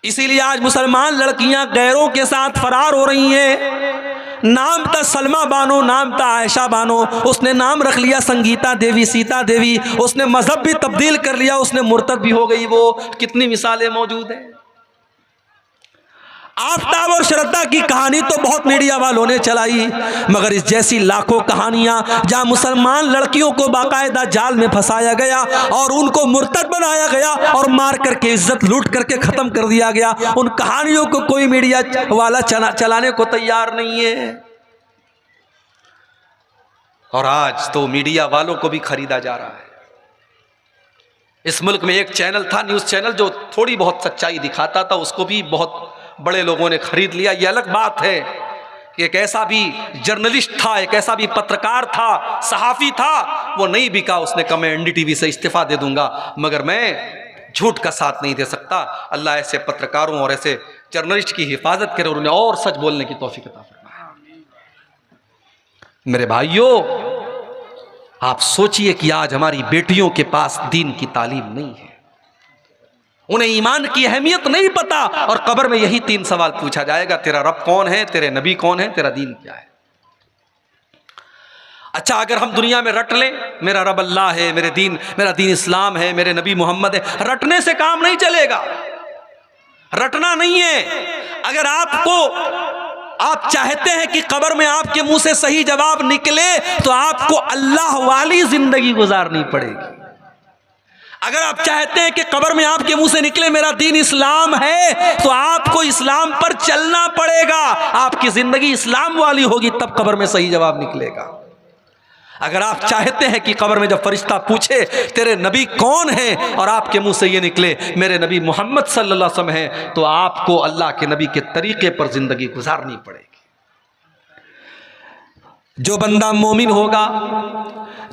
इसीलिए आज मुसलमान लड़कियां गैरों के साथ फरार हो रही हैं। नाम था सलमा बानो, नाम था आयशा बानो, उसने नाम रख लिया संगीता देवी, सीता देवी, उसने मजहब भी तब्दील कर लिया, उसने मुर्तद भी हो गई। वो कितनी मिसालें मौजूद हैं। आफताब और श्रद्धा की कहानी तो बहुत मीडिया वालों ने चलाई, मगर इस जैसी लाखों कहानियां जहां मुसलमान लड़कियों को बाकायदा जाल में फंसाया गया और उनको मुर्तद बनाया गया और मार करके इज्जत लूट करके खत्म कर दिया गया, उन कहानियों को कोई मीडिया वाला चलाने को तैयार नहीं है। और आज तो मीडिया वालों को भी खरीदा जा रहा है। इस मुल्क में एक चैनल था, न्यूज चैनल, जो थोड़ी बहुत सच्चाई दिखाता था, उसको भी बहुत बड़े लोगों ने खरीद लिया। यह अलग बात है कि एक ऐसा भी जर्नलिस्ट था, एक ऐसा भी पत्रकार था, सहाफ़ी था, वो नहीं बिका। उसने कहा मैं एनडीटीवी से इस्तीफा दे दूंगा, मगर मैं झूठ का साथ नहीं दे सकता। अल्लाह ऐसे पत्रकारों और ऐसे जर्नलिस्ट की हिफाजत करे और उन्हें और सच बोलने की तौफीक अता फरमाए। मेरे भाइयों, आप सोचिए कि आज हमारी बेटियों के पास दीन की तालीम नहीं है, उन्हें ईमान की अहमियत नहीं पता, और कब्र में यही 3 सवाल पूछा जाएगा, तेरा रब कौन है, तेरे नबी कौन है, तेरा दीन क्या है। अच्छा, अगर हम दुनिया में रट लें मेरा रब अल्लाह है, मेरा दीन इस्लाम है, मेरे नबी मोहम्मद है, रटने से काम नहीं चलेगा। रटना नहीं है। अगर आप चाहते हैं कि कब्र में आपके मुंह से सही जवाब निकले, तो आपको अल्लाह वाली जिंदगी गुजारनी पड़ेगी। अगर आप चाहते हैं कि कब्र में आपके मुंह से निकले मेरा दीन इस्लाम है, तो आपको इस्लाम पर चलना पड़ेगा। आपकी जिंदगी इस्लाम वाली होगी, तब कब्र में सही जवाब निकलेगा। अगर आप चाहते हैं कि कब्र में जब फरिश्ता पूछे तेरे नबी कौन है, और आपके मुंह से ये निकले मेरे नबी मोहम्मद सल्लल्लाहु अलैहि वसल्लम है, तो आपको अल्लाह के नबी के तरीके पर जिंदगी गुजारनी पड़ेगी। जो बंदा मोमिन होगा,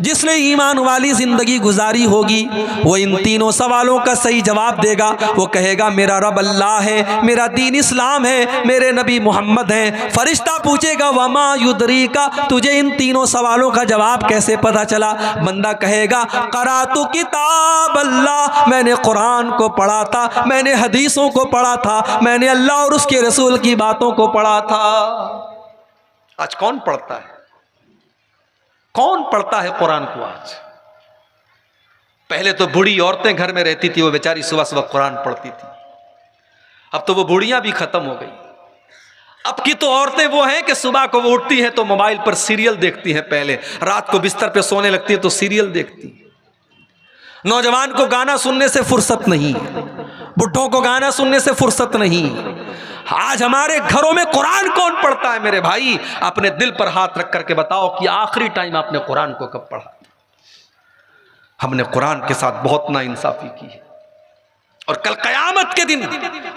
जिसने ईमान वाली जिंदगी गुजारी होगी, वो इन 3 सवालों का सही जवाब देगा। वो कहेगा मेरा रब अल्लाह है, मेरा दीन इस्लाम है, मेरे नबी मोहम्मद हैं। फरिश्ता पूछेगा वमा युदरी का, तुझे इन 3 सवालों का जवाब कैसे पता चला। बंदा कहेगा करातु किताब अल्लाह, मैंने कुरान को पढ़ा था, मैंने हदीसों को पढ़ा था, मैंने अल्लाह और उसके रसूल की बातों को पढ़ा था। आज कौन पढ़ता है? कौन पढ़ता है कुरान को आज? पहले तो बूढ़ी औरतें घर में रहती थी, वो बेचारी सुबह सुबह कुरान पढ़ती थी। अब तो वो बूढ़ियां भी खत्म हो गई। अब की तो औरतें वो हैं कि सुबह को वो उठती हैं तो मोबाइल पर सीरियल देखती हैं, पहले रात को बिस्तर पे सोने लगती है तो सीरियल देखती हैं। नौजवान को गाना सुनने से फुर्सत नहीं, बुढ़ों को गाना सुनने से फुर्सत नहीं। आज हमारे घरों में कुरान कौन पढ़ता है? मेरे भाई, अपने दिल पर हाथ रख करके बताओ कि आखिरी टाइम आपने कुरान को कब पढ़ा? हमने कुरान के साथ बहुत नाइंसाफी की है, और कल क़यामत के दिन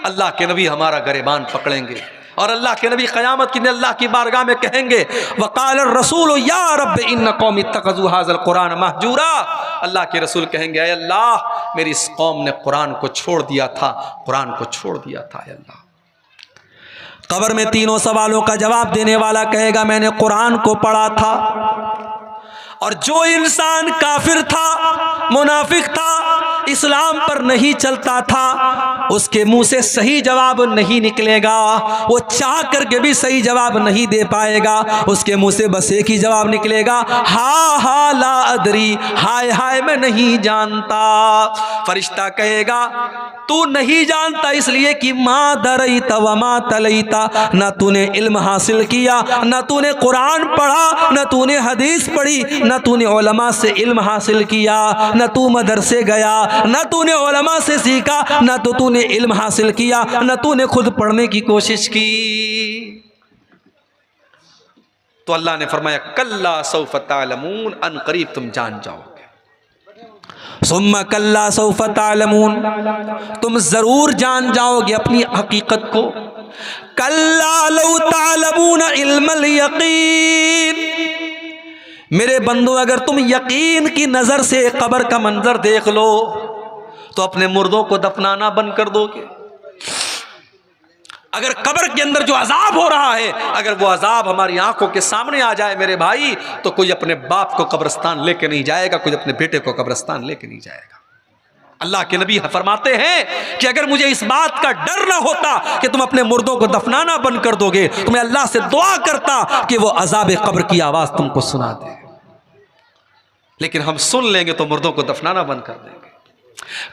अल्लाह के नबी हमारा गिरबान पकड़ेंगे, और अल्लाह के नबी क़यामत के दिन अल्लाह की बारगाह में कहेंगे वक़ाल रसूल या रब इन्न कौमी इत्तख़ज़ू हाज़ल कुरान महजूरा। अल्लाह के रसूल कहेंगे ऐ अल्लाह, मेरी इस कौम ने कुरान को छोड़ दिया था, कुरान को छोड़ दिया था। अल्लाह, कब्र में 3 सवालों का जवाब देने वाला कहेगा मैंने कुरान को पढ़ा था। और जो इंसान काफिर था, मुनाफिक था, इस्लाम पर नहीं चलता था, उसके मुंह से सही जवाब नहीं निकलेगा। वो चाह करके भी सही जवाब नहीं दे पाएगा। उसके मुंह से बस एक ही जवाब निकलेगा, हा हा ला अदरी, हाय हाय मैं नहीं जानता। फरिश्ता कहेगा तू नहीं जानता इसलिए कि माँ दरईता व माँ तलईता, न तूने इल्म हासिल किया, न तूने कुरान पढ़ा, न तूने हदीस पढ़ी, न तूने उलमा से इल्म हासिल किया, न तू मदरसे गया, न तूने उलमा से सीखा, न तो तूने इल्म हासिल किया, न तूने खुद पढ़ने की कोशिश की। तो अल्लाह ने फरमाया कल्ला सौफ तालमून, अन करीब तुम जान जाओगे। सुम्मा कल्ला सौफ तालमून, तुम जरूर जान जाओगे अपनी हकीकत को। कल्ला लौ तालमून इल्मल यकीन, मेरे बंदो अगर तुम यकीन की नजर से कब्र का मंजर देख लो तो अपने मुर्दों को दफनाना बंद कर दोगे। अगर कब्र के अंदर जो अजाब हो रहा है, अगर वो अजाब हमारी आंखों के सामने आ जाए मेरे भाई, तो कोई अपने बाप को कब्रिस्तान लेके नहीं जाएगा, कोई अपने बेटे को कब्रिस्तान लेके नहीं जाएगा। अल्लाह के नबी फरमाते हैं कि अगर मुझे इस बात का डर ना होता कि तुम अपने मुर्दों को दफनाना बंद कर दोगे तो मैं अल्लाह से दुआ करता कि वो अजाब कब्र की आवाज तुमको सुना दे, लेकिन हम सुन लेंगे तो मुर्दों को दफनाना बंद कर देंगे।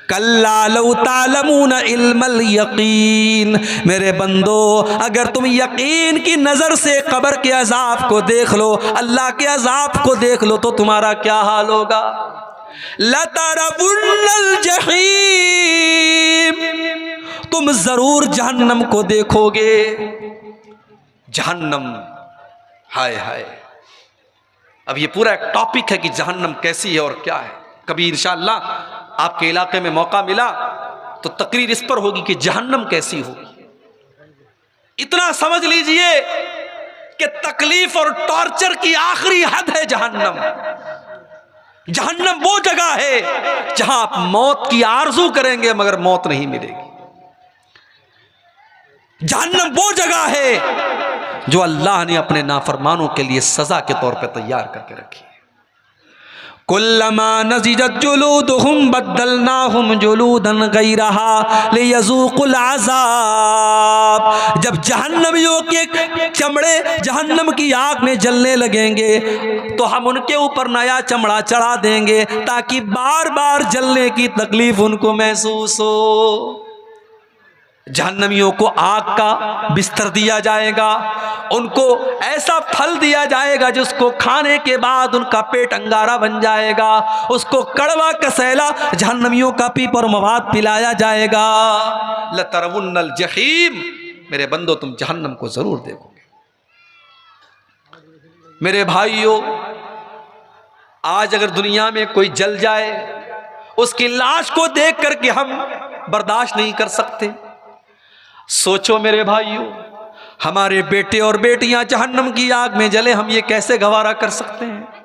कल्ला लौ तालमून इल्मल यकीन, मेरे बंदो अगर तुम यकीन की नजर से कब्र के अजाब को देख लो, अल्लाह के अजाब को देख लो तो तुम्हारा क्या हाल होगा। लतरवुन्नल जहीम, तुम जरूर जहन्नम को देखोगे। जहन्नम, हाय हाय, अब ये पूरा एक टॉपिक है कि जहन्नम कैसी है और क्या है। कभी इंशाअल्लाह आपके इलाके में मौका मिला तो तकरीर इस पर होगी कि जहन्नम कैसी होगी। इतना समझ लीजिए कि तकलीफ और टॉर्चर की आखिरी हद है जहन्नम। जहन्नम वो जगह है जहां आप मौत की आरजू करेंगे मगर मौत नहीं मिलेगी। जहन्नम वो जगह है जो अल्लाह ने अपने नाफरमानों के लिए सजा के तौर पे तैयार करके रखी है। कुल्लमा नज़िजत जुलूदुहुम बद्दलनाहुम जुलूदन गैरहा लियज़ूक़ुल अज़ाब, जब जहन्नमियों के चमड़े जहन्नम की आग में जलने लगेंगे तो हम उनके ऊपर नया चमड़ा चढ़ा देंगे ताकि बार बार जलने की तकलीफ उनको महसूस हो। जहन्नमियों को आग का बिस्तर दिया जाएगा, उनको ऐसा फल दिया जाएगा जिसको खाने के बाद उनका पेट अंगारा बन जाएगा, उसको कड़वा कसैला जहन्नमियों का पीप और मवाद पिलाया जाएगा। लतरवुन्नल जहीम, मेरे बंदो तुम जहन्नम को जरूर देखोगे। मेरे भाइयों, आज अगर दुनिया में कोई जल जाए उसकी लाश को देख करके हम बर्दाश्त नहीं कर सकते। सोचो मेरे भाइयों, हमारे बेटे और बेटियां जहन्नम की आग में जले, हम ये कैसे गवारा कर सकते हैं।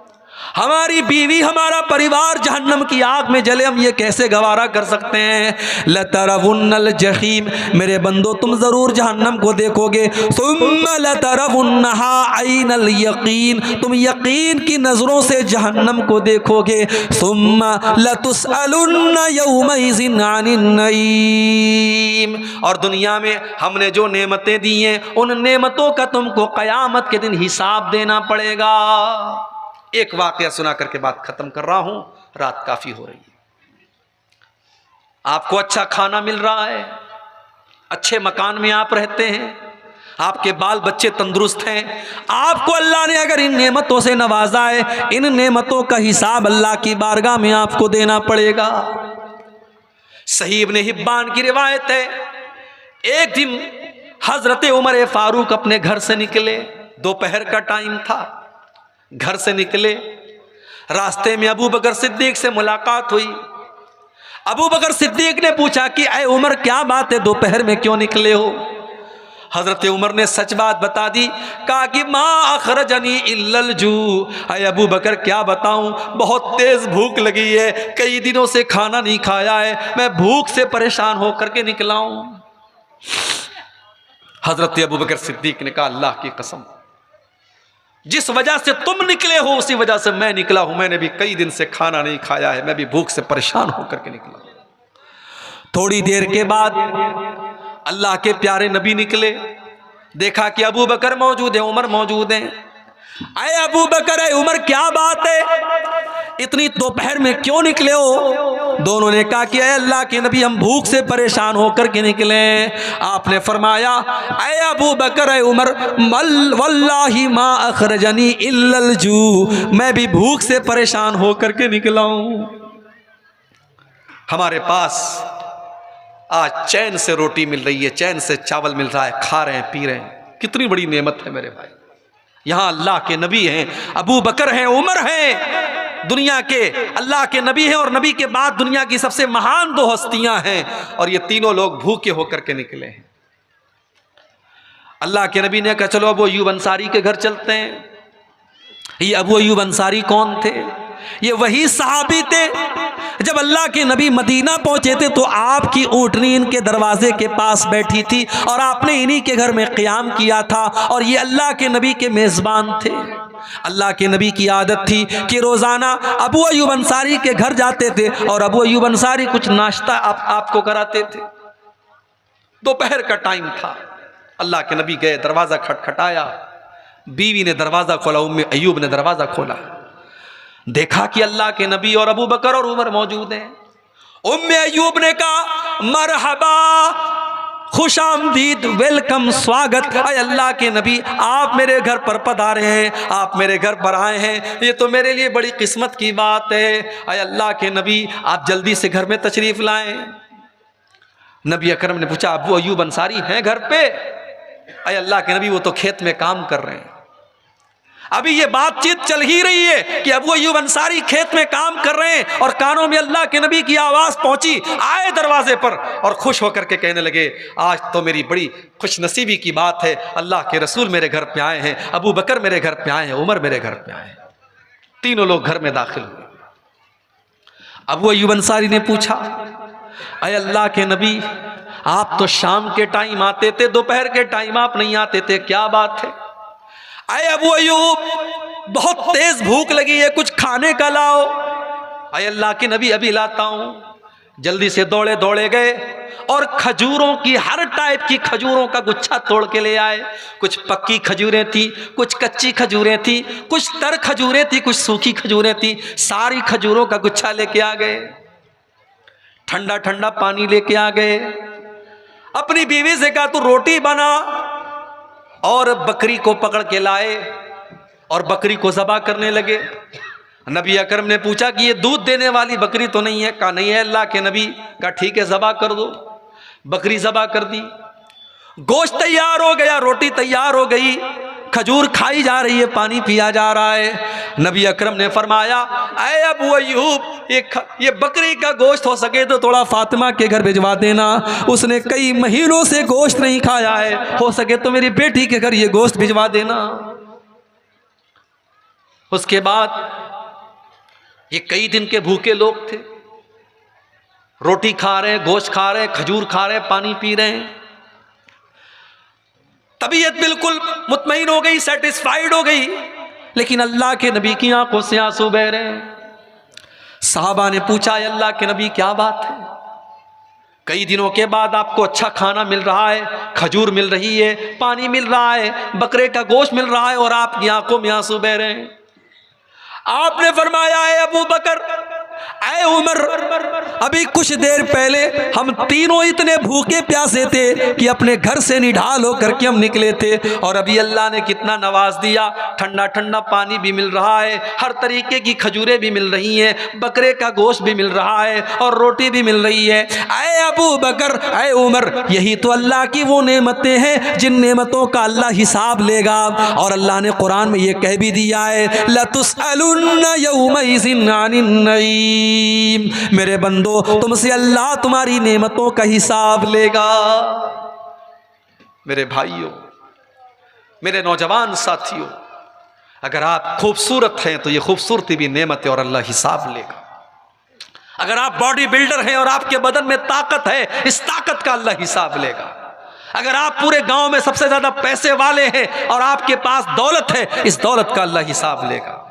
हमारी बीवी, हमारा परिवार जहन्नम की आग में जले, हम ये कैसे गवारा कर सकते हैं। लतरवुन्नल जहीम, मेरे बंदो तुम जरूर जहन्नम को देखोगे। सुम्मा लतरवुन्नहा ऐनल यकीन, तुम यकीन की नजरों से जहन्नम को देखोगे। सुम्मा लतुसअलुन्न यौमइज़िन अनिन नईम, और दुनिया में हमने जो नेमतें दी हैं उन नेमतों का तुमको कयामत के दिन हिसाब देना पड़ेगा। एक वाकया सुना करके बात खत्म कर रहा हूं, रात काफी हो रही है। आपको अच्छा खाना मिल रहा है, अच्छे मकान में आप रहते हैं, आपके बाल बच्चे तंदुरुस्त हैं, आपको अल्लाह ने अगर इन नेमतों से नवाजा है, इन नेमतों का हिसाब अल्लाह की बारगाह में आपको देना पड़ेगा। सही इब्ने हिब्बान की रिवायत है, एक दिन हजरत उमर फारूक अपने घर से निकले, दोपहर का टाइम था, घर से निकले, रास्ते में अबू बकर सिद्दीक से मुलाकात हुई। अबू बकर सिद्दीक ने पूछा कि ऐ उमर क्या बात है, दोपहर में क्यों निकले हो। हजरत उमर ने सच बात बता दी, कहा कि माँ अखरजनी इल्लल जू, ऐ अबू बकर क्या बताऊं, बहुत तेज भूख लगी है, कई दिनों से खाना नहीं खाया है, मैं भूख से परेशान होकर के निकला हूं। हजरत अबू बकर सिद्दीक ने कहा अल्लाह की कसम, जिस वजह से तुम निकले हो उसी वजह से मैं निकला हूं, मैंने भी कई दिन से खाना नहीं खाया है, मैं भी भूख से परेशान होकर के निकला। थोड़ी देर के बाद अल्लाह के प्यारे नबी निकले, देखा कि अबू बकर मौजूद है, उमर मौजूद है। अरे अबू बकर, अरे उमर क्या बात है, इतनी दोपहर में क्यों निकले हो। दोनों ने कहा कि अल्लाह के नबी हम भूख से परेशान होकर के निकले। आपने फरमाया अरे अबू बकर, अरे उमर, वल्लाही मा अखरजनी इल्लल जू, मैं भी भूख से परेशान होकर के निकला हूं। हमारे पास आज चैन से रोटी मिल रही है, चैन से चावल मिल रहा है, खा रहे हैं, पी रहे हैं, कितनी बड़ी नेमत है मेरे भाई। यहाँ अल्लाह के नबी हैं, अबू बकर हैं, उमर हैं, दुनिया के अल्लाह के नबी हैं, और नबी के बाद दुनिया की सबसे महान दो हस्तियां हैं, और ये तीनों लोग भूखे होकर के निकले हैं। अल्लाह के नबी ने कहा चलो अबू अय्यूब अंसारी के घर चलते हैं। ये अबू अय्यूब अंसारी कौन थे? ये वही सहाबी थे जब अल्लाह के नबी मदीना पहुंचे थे तो आपकी ऊँटनी इनके दरवाजे के पास बैठी थी और आपने इन्हीं के घर में क़याम किया था। और ये अल्लाह के नबी के मेज़बान थे। अल्लाह के नबी की आदत थी कि रोज़ाना अबू अय्यूब अंसारी के घर जाते थे और अबू अय्यूब अंसारी कुछ नाश्ता आपको कराते थे। दोपहर का टाइम था, अल्लाह के नबी गए, दरवाज़ा खटखटाया, बीवी ने दरवाज़ा खोला, उम्मे अय्यूब ने दरवाज़ा खोला, देखा कि अल्लाह के नबी और अबू बकर और उमर मौजूद हैं। उम्मे अय्यूब ने कहा मरहबा, खुशामदीद, वेलकम, स्वागत, अय अल्लाह के नबी आप मेरे घर पर पधारे हैं, आप मेरे घर पर आए हैं, ये तो मेरे लिए बड़ी किस्मत की बात है। अय अल्लाह के नबी आप जल्दी से घर में तशरीफ़ लाएं। नबी अकरम ने पूछा अबू अय्यूब अंसारी हैं घर पे? अय अल्लाह के नबी वो तो खेत में काम कर रहे हैं। अभी ये बातचीत चल ही रही है कि अबू अय्यूब अंसारी खेत में काम कर रहे हैं और कानों में अल्लाह के नबी की आवाज़ पहुंची, आए दरवाजे पर और खुश होकर के कहने लगे आज तो मेरी बड़ी खुशनसीबी की बात है, अल्लाह के रसूल मेरे घर पे आए हैं, अबू बकर मेरे घर पे आए हैं, उमर मेरे घर पे आए हैं। तीनों लोग घर में दाखिल हुए। अबू अय्यूब अंसारी ने पूछा अय अल्लाह के नबी आप तो शाम के टाइम आते थे, दोपहर के टाइम आप नहीं आते थे, क्या बात है? अय अबू अय्यूब बहुत तेज भूख लगी है, कुछ खाने का लाओ। अय अल्लाह के नबी अभी लाता हूं। जल्दी से दौड़े दौड़े गए और खजूरों की, हर टाइप की खजूरों का गुच्छा तोड़ के ले आए। कुछ पक्की खजूरें थी, कुछ कच्ची खजूरें थी, कुछ तर खजूरें थी, कुछ सूखी खजूरें थी। सारी खजूरों का गुच्छा लेके आ गए। ठंडा ठंडा पानी लेके आ गए। अपनी बीवी से कहा तू रोटी बना, और बकरी को पकड़ के लाए और बकरी को ज़बा करने लगे। नबी अकरम ने पूछा कि ये दूध देने वाली बकरी तो नहीं है? कहा नहीं है अल्लाह के नबी। कहा ठीक है ज़बा कर दो। बकरी ज़बा कर दी, गोश्त तैयार हो गया, रोटी तैयार हो गई, खजूर खाई जा रही है, पानी पिया जा रहा है। नबी अकरम ने फरमाया ऐ अबू अय्यूब ये बकरी का गोश्त हो सके तो थोड़ा फातिमा के घर भिजवा देना, उसने कई महीनों से गोश्त नहीं खाया है, हो सके तो मेरी बेटी के घर ये गोश्त भिजवा देना। उसके बाद ये कई दिन के भूखे लोग थे, रोटी खा रहे, गोश्त खा रहे, खजूर खा रहे, पानी पी रहे हैं। तबीयत बिल्कुल मुतमईन हो गई, सेटिस्फाइड हो गई, लेकिन अल्लाह के नबी की आंखों से आंसू बह रहे हैं। साहबा ने पूछा अल्लाह के नबी क्या बात है? कई दिनों के बाद आपको अच्छा खाना मिल रहा है, खजूर मिल रही है, पानी मिल रहा है, बकरे का गोश्त मिल रहा है और आपकी आंखों में आंसू बह रहे हैं। आपने फरमाया है अबू बकर, ऐ उमर, अभी कुछ देर पहले हम तीनों इतने भूखे प्यासे थे कि अपने घर से निढाल होकर के हम निकले थे, और अभी अल्लाह ने कितना नवाज दिया, ठंडा ठंडा पानी भी मिल रहा है, हर तरीके की खजूरें भी मिल रही हैं, बकरे का गोश्त भी मिल रहा है और रोटी भी मिल रही है। ऐ अबू बकर, ऐ उमर, यही तो अल्लाह की वो नेमतें हैं जिन नेमतों का अल्लाह हिसाब लेगा। और अल्लाह ने कुरान में ये कह भी दिया है लतुसअलुन्ना यौमइज़िन अनिन नईम, मेरे बंदो तुमसे अल्लाह तुम्हारी नेमतों का हिसाब लेगा। मेरे भाइयों, मेरे नौजवान साथियों, अगर आप खूबसूरत हैं तो ये खूबसूरती भी नेमत है और अल्लाह हिसाब लेगा। अगर आप बॉडी बिल्डर हैं और आपके बदन में ताकत है, इस ताकत का अल्लाह हिसाब लेगा। अगर आप पूरे गांव में सबसे ज्यादा पैसे वाले हैं और आपके पास दौलत है, इस दौलत का अल्लाह हिसाब लेगा।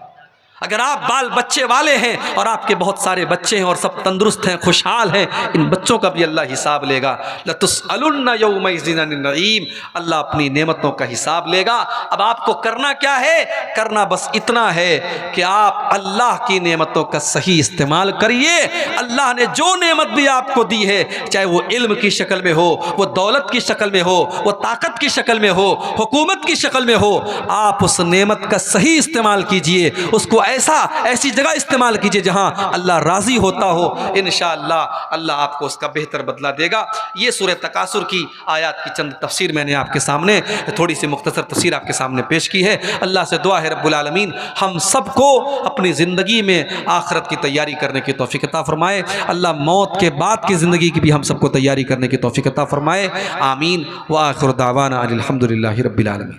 अगर आप बाल बच्चे वाले हैं और आपके बहुत सारे बच्चे हैं और सब तंदुरुस्त हैं, खुशहाल हैं, इन बच्चों का भी अल्लाह हिसाब लेगा। लतुसअलुन्ना यौमइज़िन अनिन नईम, अल्लाह अपनी नेमतों का हिसाब लेगा। अब आपको करना क्या है? करना बस इतना है कि आप अल्लाह की नेमतों का सही इस्तेमाल करिए। अल्लाह ने जो नेमत भी आपको दी है, चाहे वो इल्म की शक्ल में हो, वो दौलत की शक्ल में हो, वो ताकत की शक्ल में हो, हुकूमत की शक्ल में हो, आप उस नेमत का सही इस्तेमाल कीजिए। उसको ऐसी जगह इस्तेमाल कीजिए जहां अल्लाह राजी होता हो। इंशाअल्लाह अल्लाह आपको उसका बेहतर बदला देगा। ये सूरह तकासुर की आयत की चंद तफसीर मैंने आपके सामने, थोड़ी सी मुख्तसर तफसीर आपके सामने पेश की है। अल्लाह से दुआ है रब्बुल आलमीन हम सबको अपनी ज़िंदगी में आखिरत की तैयारी करने की तौफीक अता फरमाए। अल्लाह मौत के बाद की ज़िंदगी की भी हम सबको तैयारी करने की तौफीक अता फरमाए। आमीन। व आखिर दावाना अनिल हम्दुलिल्लाहि रब्बिल आलमीन।